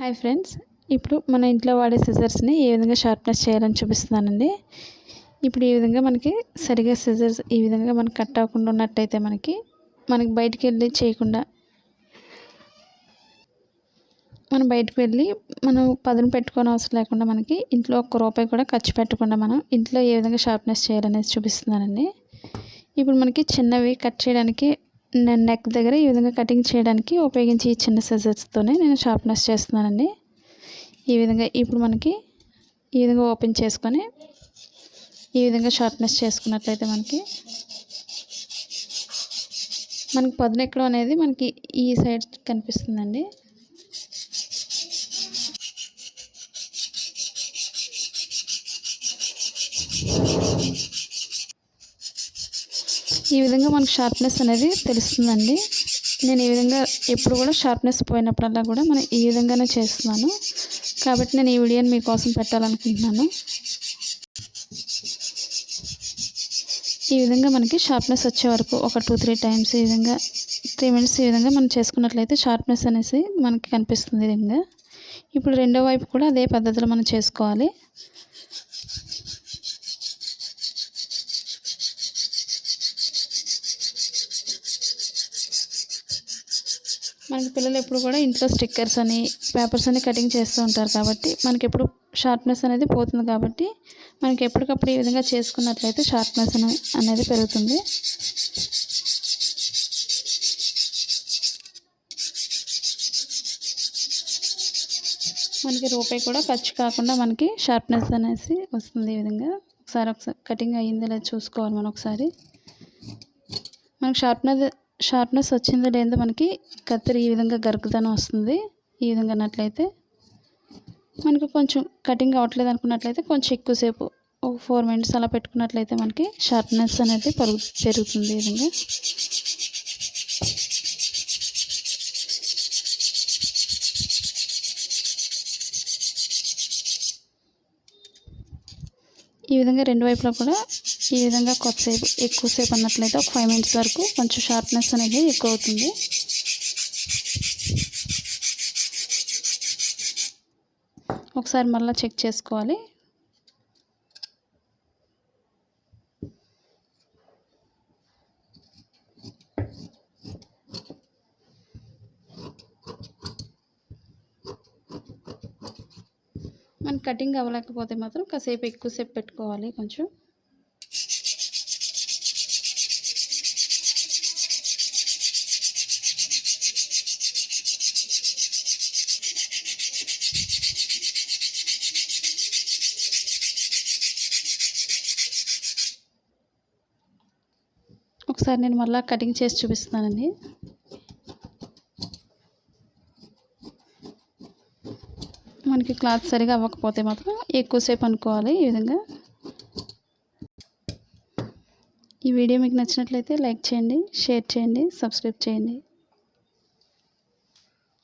Hi friends, ఇప్పుడు మన ఇంట్లో వాడే సిజర్స్ని ఏ విధంగా షార్ప్నెస్ చేయాలని చూపిస్తున్నానండి. ఇప్పుడు ఈ విధంగా మనకి సరిగా సిజర్స్ ఈ విధంగా మనకి కట్ అవ్వకుండా ఉన్నట్టయితే మనకి బయటికి వెళ్ళి చేయకుండా మనం పదును పెట్టుకోని అవసరం లేకుండా మనకి ఇంట్లో ₹1 కూడా ఖర్చు పెట్టకుండా మనం ఇంట్లో ఏ విధంగా షార్ప్నెస్ చేయాలనేది చూపిస్తున్నానండి. ఇప్పుడు మనకి చిన్నవి కట్ చేయడానికి నెక్ దగ్గర ఈ విధంగా కటింగ్ చేయడానికి ఉపయోగించి ఈ చిన్న సిజర్స్తోనే నేను షార్ప్నెస్ చేస్తున్నానండి. ఈ విధంగా ఇప్పుడు మనకి ఈ విధంగా ఓపెన్ చేసుకొని ఈ విధంగా షార్ప్నెస్ చేసుకున్నట్లయితే మనకి పదును ఎక్కడం అనేది మనకి ఈ సైడ్ కనిపిస్తుందండి. ఈ విధంగా మనకు షార్ప్నెస్ అనేది తెలుస్తుందండి. నేను ఈ విధంగా ఎప్పుడు కూడా షార్ప్నెస్ పోయినప్పుడల్లా కూడా మనం ఈ విధంగానే చేస్తున్నాను కాబట్టి నేను ఈ వీడియోని మీకోసం పెట్టాలనుకుంటున్నాను. ఈ విధంగా మనకి షార్ప్నెస్ వచ్చే వరకు ఒక 2-3 టైమ్స్ ఈ విధంగా 3 మినిట్స్ ఈ విధంగా మనం చేసుకున్నట్లయితే షార్ప్నెస్ అనేసి మనకి కనిపిస్తుంది. ఈ విధంగా ఇప్పుడు రెండో వైపు కూడా అదే పద్ధతిలో మనం చేసుకోవాలి. మనకి పిల్లలు ఎప్పుడు కూడా ఇంట్లో స్టిక్కర్స్ అని పేపర్స్ అని కటింగ్ చేస్తూ ఉంటారు కాబట్టి మనకి ఎప్పుడు షార్ప్నెస్ అనేది పోతుంది. కాబట్టి మనకి ఎప్పటికప్పుడు ఈ విధంగా చేసుకున్నట్లయితే షార్ప్నెస్ అనేది పెరుగుతుంది. మనకి ₹1 కూడా ఖర్చు కాకుండా మనకి షార్ప్నెస్ అనేసి వస్తుంది. ఈ విధంగా ఒకసారి కటింగ్ అయ్యిందో లేదో చూసుకోవాలి. మనం ఒకసారి మనకు షార్ప్నెస్ వచ్చిందో లేదో మనకి కత్తిరి ఈ విధంగా గరుకుదనం వస్తుంది. ఈ విధంగా అన్నట్లయితే మనకు కొంచెం కటింగ్ అవ్వట్లేదు అనుకున్నట్లయితే కొంచెం ఎక్కువసేపు ఒక 4 మినిట్స్ అలా పెట్టుకున్నట్లయితే మనకి షార్ప్నెస్ అనేది పెరుగుతుంది. ఈ విధంగా రెండు వైపులా కూడా ఈ విధంగా ఎక్కువసేపు అన్నట్లయితే ఒక 5 మినిట్స్ వరకు కొంచెం షార్ప్నెస్ అనేది ఎక్కువ అవుతుంది. ఒకసారి మళ్ళీ చెక్ చేసుకోవాలి. మన కటింగ్ అవ్వలేకపోతే మాత్రం ఎక్కువసేపు పెట్టుకోవాలి. కొంచెం ఒకసారి నేను మళ్ళీ కటింగ్ చేసి చూపిస్తున్నానండి. మనకి క్లాత్ సరిగా అవ్వకపోతే మాత్రం ఎక్కువసేపు అనుకోవాలి. ఈ విధంగా ఈ వీడియో మీకు నచ్చినట్లయితే లైక్ చేయండి, షేర్ చేయండి, సబ్స్క్రైబ్ చేయండి.